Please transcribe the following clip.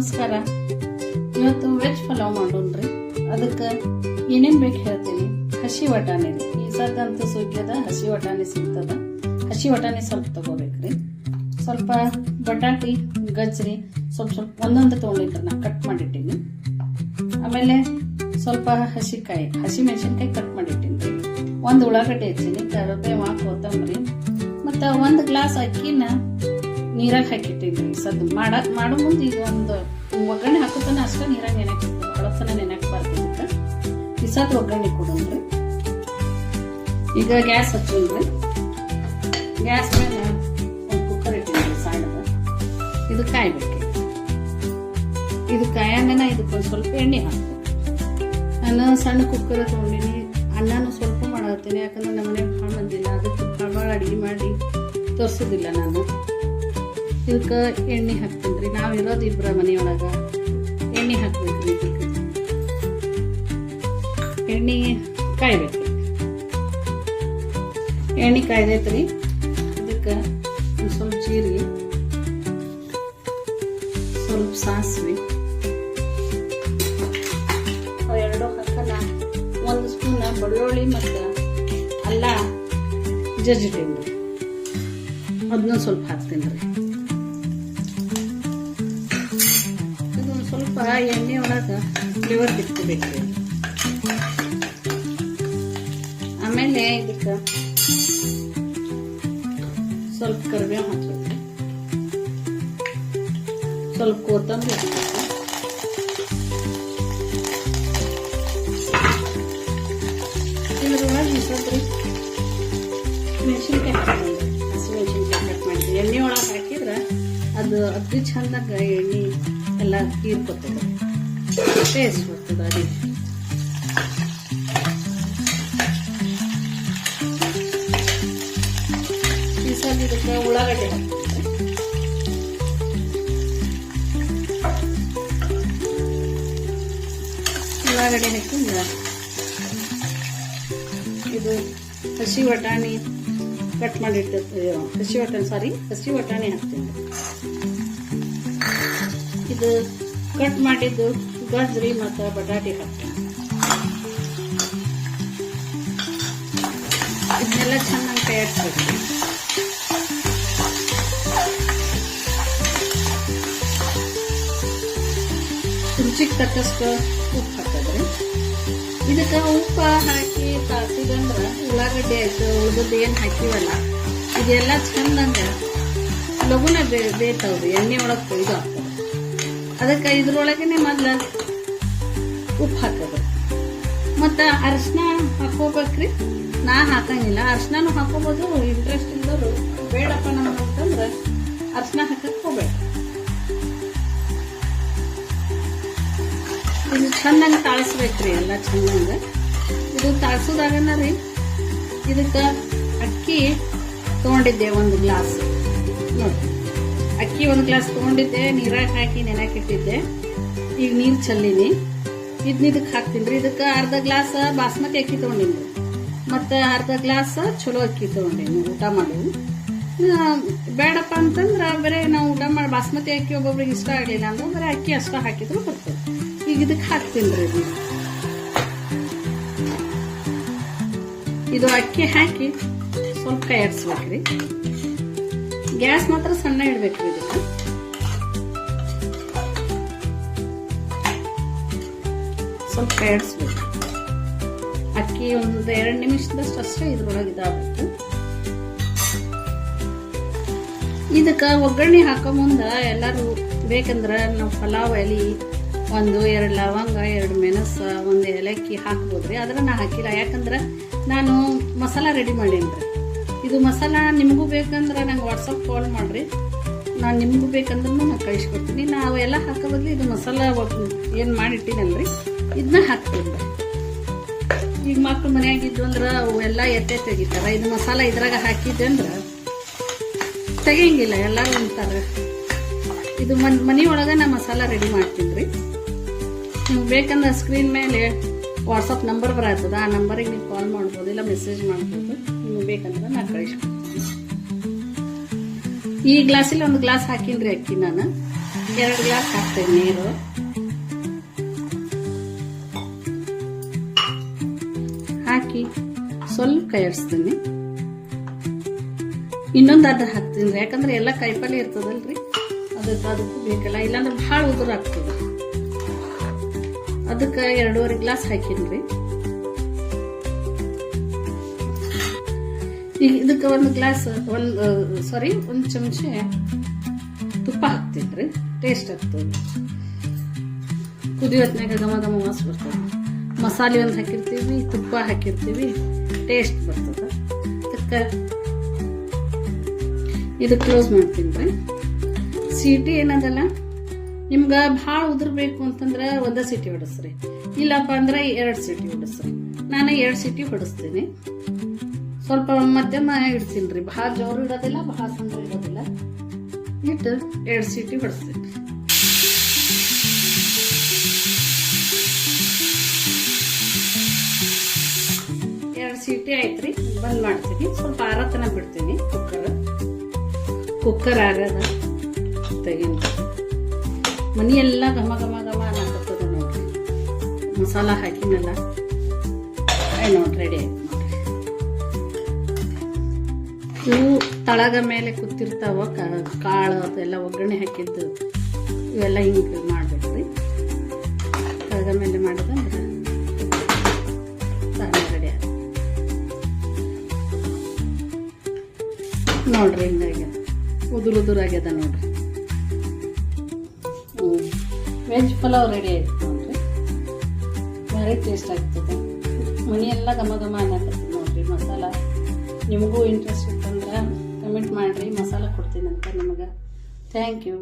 ನಮಸ್ಕಾರ. ಇವತ್ತು ವೆಜ್ ಪಲಾವ್ ಮಾಡೋಣ್ರಿ. ಅದಕ್ಕೆ ಏನೇನು ಬೇಕು ಹೇಳ್ತೀನಿ. ಹಸಿ ವಟಾಣಿ ರೀ, ಈ ಸದ್ದಂತೂ ಸುಗ್ಗಿಯದ ಹಸಿ ವಟಾಣಿ ಸಿಗ್ತದ. ಹಸಿ ವಟಾಣಿ ಸ್ವಲ್ಪ ತಗೋಬೇಕ್ರಿ. ಸ್ವಲ್ಪ ಬಟಾಟಿ ಗಜ್ರಿ ಸ್ವಲ್ಪ ಒಂದೊಂದು ತೊಗೊಂಡಿನ್ರಿ, ನಾ ಕಟ್ ಮಾಡಿಟ್ಟಿನಿ. ಆಮೇಲೆ ಸ್ವಲ್ಪ ಹಸಿ ಮೆಣಸಿನ್ಕಾಯಿ ಕಟ್ ಮಾಡಿಟ್ಟಿನ್ರಿ. ಒಂದು ಉಳ್ಳಾಗಡ್ಡೆ ಹೆಚ್ಚಿನಿ, ಕರಿಬೇವು ಕೊತ್ತಂಬರಿ, ಮತ್ತು ಒಂದು ಗ್ಲಾಸ್ ಅಕ್ಕಿನ ನೀರಾಗ ಹಾಕಿಟ್ಟಿನ್ರಿ. ಸದ್ದು ಮಾಡೋ ಮುಂದೆ ಈಗ ಒಂದು ಒಗ್ಗರಣೆ ಹಾಕೋತನ ಅಷ್ಟೇ ನೀರಾಗ ನೆನೆಕಿರ್ತೀವಿ, ಬಳಸನ ನೆನಕ್ ಬರ್ತಿದ್ದಕ್ಕೆ ಈ ಸದ್ದು ಒಗ್ಗರಣೆ ಕೊಡೋಣ್ರಿ. ಈಗ ಗ್ಯಾಸ್ ಹಚ್ಚಿನ್ರಿ. ಗ್ಯಾಸ್ ಮೇಲೆ ಒಂದು ಕುಕ್ಕರ್ ಇಟ್ಟಿನ್ರಿ ಸಣ್ಣದ. ಇದು ಕಾಯ್ಬೇಕು. ಇದು ಕಾಯಂಗನ ಇದಕ್ಕೊಂದು ಸ್ವಲ್ಪ ಎಣ್ಣೆ ಹಾಕ್ಬೇಕು. ನಾನು ಸಣ್ಣ ಕುಕ್ಕರ್ ತಗೊಂಡಿನಿ. ಅನ್ನನೂ ಸ್ವಲ್ಪ ಮಾಡತ್ತೀನಿ, ಯಾಕಂದ್ರೆ ನಮ್ಮ ಮನೆಗೆ ಭಾಳ ಮಂದಿಲ್ಲ, ಅದಕ್ಕೆ ಭಾಳ ಅಡುಗೆ ಮಾಡಿ ತೋರಿಸೋದಿಲ್ಲ ನಾನು. ಇದಕ್ಕೆ ಎಣ್ಣೆ ಹಾಕ್ತೀನಿ ರೀ. ನಾವಿರೋದು ಇಬ್ಬರ ಮನೆಯೊಳಗೆ. ಎಣ್ಣೆ ಹಾಕ್ಬೇಕ್ರಿ. ಇದಕ್ಕೆ ಎಣ್ಣೆ ಕಾಯ್ಬೇಕು. ಎಣ್ಣೆ ಕಾಯ್ದೈತ್ರಿ. ಇದಕ್ಕೆ ಸ್ವಲ್ಪ ಜೀರಿಗೆ, ಸ್ವಲ್ಪ ಸಾಸಿವೆ ಎರಡು ಹಾಕಲ್ಲ. ಒಂದು ಸ್ಪೂನ್ ಬೆಳ್ಳುಳ್ಳಿ ಮತ್ತು ಅಲ್ಲ ಜಜ್ಜಿಟ್ಟೇನಿ ರೀ, ಅದನ್ನ ಸ್ವಲ್ಪ ಹಾಕ್ತೀನಿ ರೀ. ಇದೊಂದು ಸ್ವಲ್ಪ ಎಣ್ಣೆ ಒಳಗೆ ಫ್ಲೇವರ್ ಬಿಟ್ಕೋಬೇಕ್ರಿ. ಆಮೇಲೆ ಇದಕ್ಕೆ ಸ್ವಲ್ಪ ಕರಿಬೇವು ಹಾಕ್ಬೇಕು, ಸ್ವಲ್ಪ ಕೊತ್ತಂಬರಿ ಹಾಕ್ಬೇಕು, ಇದ್ರೊಳಗೆ ಸ್ವಲ್ಪ ಮೆಣಸಿನ್ಕಾಯಿ ಹಾಕ್ತೀನಿ. ಹಸಿ ಮೆಣಸಿನ್ಕಾಯಿ ಕಟ್ ಮಾಡಿದ್ವಿ. ಎಣ್ಣೆ ಒಳಗೆ ಹಾಕಿದ್ರೆ ಅದು ಅತಿ ಚಂದಾಗ ಎಣ್ಣೆ ಎಲ್ಲ ಹೀರ್ಕೊತದೆ, ಟೇಸ್ಟ್ ಬರ್ತದೆ. ಅದೇ ಈ ಸಲ ಇದಕ್ಕೆ ಉಳ್ಳಾಗಡ್ಡೆ ಹಾಕ್ತೀನಿ. ಉಳ್ಳಾಗಡ್ಡೆ ಹಾಕಿದ್ರೆ ಇದು ಹಸಿ ವಟಾಣಿ ಕಟ್ ಮಾಡಿಟ್ಟಿರ್ತೀವಿ. ಹಸಿ ವಟಾಣಿ ಹಾಕ್ತೀನಿ. ಇದು ಕಟ್ ಮಾಡಿದ್ದು ಗಜ್ರಿ ಮತ್ತು ಬಟಾಟಿ ಹಾಕ್ತೀನಿ. ಇದನ್ನೆಲ್ಲ ಚೆನ್ನಾಗಿ ತಯಾರಿಸ್ಬೇಕು. ರುಚಿಗೆ ತಕ್ಕಷ್ಟು ಉಪ್ಪು ಹಾಕಿದ್ರಿ. ಇದಕ್ಕೆ ಉಪ್ಪು ಹಾಕಿ ತಾಸಿದಂದ್ರೆ ಉಳ್ಳಾಗಡ್ಡೆ ಆಯ್ತು, ಉಳ್ದದ್ದು ಏನು ಹಾಕಿವಲ್ಲ ಇದೆಲ್ಲ ಚಂದಂಗ ಲಘುನ ಬೇಯ್ತಾವ್ರಿ. ಎಣ್ಣೆ ಒಳಗೆ ಕೊಯ್ದು ಹಾಕೋದು. ಅದಕ್ಕೆ ಇದ್ರೊಳಗೇನೆ ಮೊದ್ಲು ಉಪ್ಪು ಹಾಕೋದು. ಮತ್ತು ಅರಿಶಿನ ಹಾಕೋಬೇಕ್ರಿ. ನಾ ಹಾಕಂಗಿಲ್ಲ. ಅರಿಶಿನೂ ಹಾಕೋಬೋದು, ಇಂಟ್ರೆಸ್ಟ್ ಇಲ್ಲದವರು ಬೇಡಪ್ಪ ನಮ್ಗೆ ಅಂತಂದ್ರೆ ಅರಿಶಿನ ಹಾಕಕ್ಕೆ ಹೋಗ್ಬೇಕು. ಇದು ಚೆನ್ನಾಗಿ ತಾಳಿಸ್ಬೇಕ್ರಿ, ಎಲ್ಲ ಚೆನ್ನಾಗ. ಇದು ತಾಳ್ಸೋದಾಗನ ರೀ ಇದಕ್ಕೆ ಅಕ್ಕಿ ತೊಗೊಂಡಿದ್ದೆ ಒಂದು ಗ್ಲಾಸ್. ನೋಡಿ, ಅಕ್ಕಿ ಒಂದು ಗ್ಲಾಸ್ ತೊಗೊಂಡಿದ್ದೆ, ನೀರಾಗಿ ಹಾಕಿ ನೆನಕಿಟ್ಟಿದ್ದೆ. ಈಗ ನೀರು ಚಲ್ಲಿನಿ. ಇದಕ್ಕೆ ಹಾಕ್ತೀನಿ ರೀ. ಇದಕ್ಕೆ ಅರ್ಧ ಗ್ಲಾಸ್ ಬಾಸ್ಮತಿ ಅಕ್ಕಿ ತೊಗೊಂಡಿನಿ ಮತ್ತು ಅರ್ಧ ಗ್ಲಾಸ್ ಚಲೋ ಅಕ್ಕಿ ತೊಗೊಂಡೀನಿ ಊಟ ಮಾಡಿ. ಬೇಡಪ್ಪ ಅಂತಂದ್ರೆ ಬರೀ ನಾವು ಊಟ ಮಾಡಿ ಬಾಸ್ಮತಿ ಅಕ್ಕಿ ಒಬ್ಬೊಬ್ರಿಗೆ ಇಷ್ಟ ಆಗಲಿಲ್ಲ ಅಂದ್ರೆ ಬರೀ ಅಕ್ಕಿ ಅಷ್ಟ ಹಾಕಿದ್ರು ಬರ್ತದೆ. ಈಗ ಇದಕ್ಕೆ ಹಾಕ್ತೀನಿ ರೀ. ಇದು ಅಕ್ಕಿ ಹಾಕಿ ಸ್ವಲ್ಪ ಕಾಯಿಸ್ಬೇಕ್ರಿ. ಗ್ಯಾಸ್ ಮಾತ್ರ ಸಣ್ಣ ಇಡ್ಬೇಕ್ರಿ. ಇದಕ್ಕೆ ಸ್ವಲ್ಪ ಕಾಯಿಸ್ಬೇಕು. ಅಕ್ಕಿ ಒಂದು 2 ನಿಮಿಷದಷ್ಟು ಅಷ್ಟೇ ಇದ್ರೊಳಗೆ ಇದಾಗಬೇಕು. ಇದಕ್ಕೆ ಒಗ್ಗರಣೆ ಹಾಕೋ ಮುಂದೆ ಎಲ್ಲರೂ ಬೇಕಂದ್ರೆ ನಾವು ಪಲಾವ್ ಎಲೆ 1-2 ಲವಂಗ, 2 ಮೆಣಸ, 1 ಏಲಕ್ಕಿ ಹಾಕ್ಬೋದ್ರಿ. ಆದ್ರೆ ನಾ ಹಾಕಿಲ್ಲ, ಯಾಕಂದ್ರೆ ನಾನು ಮಸಾಲ ರೆಡಿ ಮಾಡೀನಿ. ಇದು ಮಸಾಲ ನಿಮಗೂ ಬೇಕಂದ್ರೆ ನಂಗೆ ವಾಟ್ಸಪ್ ಕಾಲ್ ಮಾಡಿರಿ, ನಾನು ನಿಮಗೂ ಬೇಕಂದ್ರೂ ನಾನು ಕಳಿಸ್ಕೊಡ್ತೀನಿ. ನಾವು ಎಲ್ಲ ಹಾಕೋ ಬದಲು ಇದು ಮಸಾಲ ಏನು ಮಾಡಿಟ್ಟಿನಲ್ರಿ ಇದನ್ನ ಹಾಕ್ತೀನಿ. ಈಗ ಮಕ್ಳು ಮನೆಯಾಗಿದ್ದು ಅಂದ್ರೆ ಅವು ಎಲ್ಲ ಎತ್ತೆ ತೆಗಿತಾರೆ. ಇದು ಮಸಾಲ ಇದ್ರಾಗ ಹಾಕಿದ್ದೆ ಅಂದ್ರೆ ತೆಗಿಯಂಗಿಲ್ಲ, ಎಲ್ಲರೂ ಅಂತಾರೆ. ಇದು ಮನೆಯೊಳಗೆ ನಾ ಮಸಾಲ ರೆಡಿ ಮಾಡ್ತೀನಿ ರೀ. ನಿಮ್ಗೆ ಬೇಕಂದ್ರೆ ಸ್ಕ್ರೀನ್ ಮೇಲೆ ವಾಟ್ಸಪ್ ನಂಬರ್ ಬರತ್ತದ, ಆ ನಂಬರಿಗೆ ನೀವು ಕಾಲ್ ಮಾಡ್ಬೋದು, ಇಲ್ಲ ಮೆಸೇಜ್ ಮಾಡ್ಬೋದು. ನಿಮ್ಗೆ ಬೇಕಂದ್ರೆ ನಾನು ಕಳಿಸ್ಕೊಡ್ತೀನಿ. ಈ ಗ್ಲಾಸಲ್ಲಿ 1 ಗ್ಲಾಸ್ ಹಾಕಿನ್ರಿ ಅಕ್ಕಿ ನಾನು. 2 ಗ್ಲಾಸ್ ಹಾಕ್ತೀನಿ ನೀರು. ಹಾಕಿ ಸ್ವಲ್ಪ ಕೈಯಾಡಿಸ್ತೀನಿ. ಇನ್ನೊಂದು ಅರ್ಧ ಹಾಕ್ತೀನಿ ಯಾಕಂದ್ರೆ ಎಲ್ಲ ಕಾಯಿಪಲ್ಲೆ ಇರ್ತದಲ್ರಿ, ಅದಕ್ಕೂ ಬೇಕಲ್ಲ, ಇಲ್ಲಾಂದ್ರೆ ಭಾಳ ಉದುರು ಆಗ್ತದೆ. ಅದಕ್ಕೆ 2.5 ಗ್ಲಾಸ್ ಹಾಕಿನ್ರಿ. ಈಗ ಇದಕ್ಕೆ ಒಂದು ಚಮಚೆ ತುಪ್ಪ ಹಾಕ್ತೀನಿ. ಟೇಸ್ಟ್ ಆಗ್ತದೆ. ಕುದಿಯೋ ಹೊತ್ನಾಗ ಘಮ ಘಮ ವಾಸ ಬರ್ತದೆ. ಮಸಾಲೆ ಒಂದು ಹಾಕಿರ್ತೀವಿ, ತುಪ್ಪ ಹಾಕಿರ್ತೀವಿ, ಟೇಸ್ಟ್ ಬರ್ತದೆ. ಅದಕ್ಕೆ ಇದು ಕ್ಲೋಸ್ ಮಾಡ್ತೀನಿ. ಸೀಟಿ ಏನದಲ್ಲ, ನಿಮ್ಗೆ ಭಾಳ ಉದುರ್ಬೇಕು ಅಂತಂದ್ರೆ 1 ಸೀಟಿ ಹೊಡಿಸ್ರಿ, ಇಲ್ಲಪ್ಪ ಅಂದ್ರೆ 2 ಸೀಟಿ ಹೊಡಿಸ್ರಿ. ನಾನು 2 ಸೀಟಿ ಹೊಡಿಸ್ತೀನಿ. ಸ್ವಲ್ಪ ಮಧ್ಯಮ ಇಡ್ತೀನಿ ರೀ, ಭಾಳ ಜೋರು ಇಡೋದಿಲ್ಲ, ಭಾಳ ಸಣ್ಣ ಇಡೋದಿಲ್ಲ. ಇಟ್ಟು 2 ಸೀಟಿ ಹೊಡಿಸ್ತೀನಿ. ಸೀಟಿ ಆಯ್ತ್ರಿ, ಬಂದ್ ಮಾಡ್ತೀನಿ. ಸ್ವಲ್ಪ ಆರತನ ಬಿಡ್ತೀನಿ. ಕುಕ್ಕರ್ ಆಗದ ತೆಗಿನ ಮನೆಯೆಲ್ಲ ಘಮ ಘಮ ಘಮ ಅನ್ನಕತ್ತದ ನೋಡ್ರಿ. ಮಸಾಲ ಹಾಕಿನಲ್ಲ, ನೋಡ್ರಿ ರೆಡಿ ಆಯ್ತು ನೋಡ್ರಿ. ಇವು ತಳಗ ಮೇಲೆ ಕೂತಿರ್ತಾವ ಕಾಳು ಅದೆಲ್ಲ ಒಗ್ಗರಣೆ ಹಾಕಿದ್ದು, ಇವೆಲ್ಲ ಹಿಂಗೆ ಮಾಡ್ಬೇಕ್ರಿ. ತಳಗ ಮೇಲೆ ಮಾಡಿದಂದ್ರೆ ರೆಡಿ ಆಗ ನೋಡ್ರಿ. ಹಿಂಗಾಗ್ಯದ, ಉದುರಾಗ್ಯದ ನೋಡ್ರಿ. ವೆಜ್ ಪಲಾವ್ ರೆಡಿ ಆಯ್ತು ನೋಡ್ರಿ. ಭಾರಿ ಟೇಸ್ಟ್ ಆಗ್ತದೆ. ಮನೆಯೆಲ್ಲ ಘಮ ಘಮ ಅನ್ನಕತ್ತದ ನೋಡ್ರಿ. ಮಸಾಲ ನಿಮಗೂ ಇಂಟ್ರೆಸ್ಟ್ ಇತ್ತಂದ್ರೆ ಕಮೆಂಟ್ ಮಾಡಿರಿ, ಮಸಾಲ ಕೊಡ್ತೀನಂತ ನಿಮಗೆ. Thank you.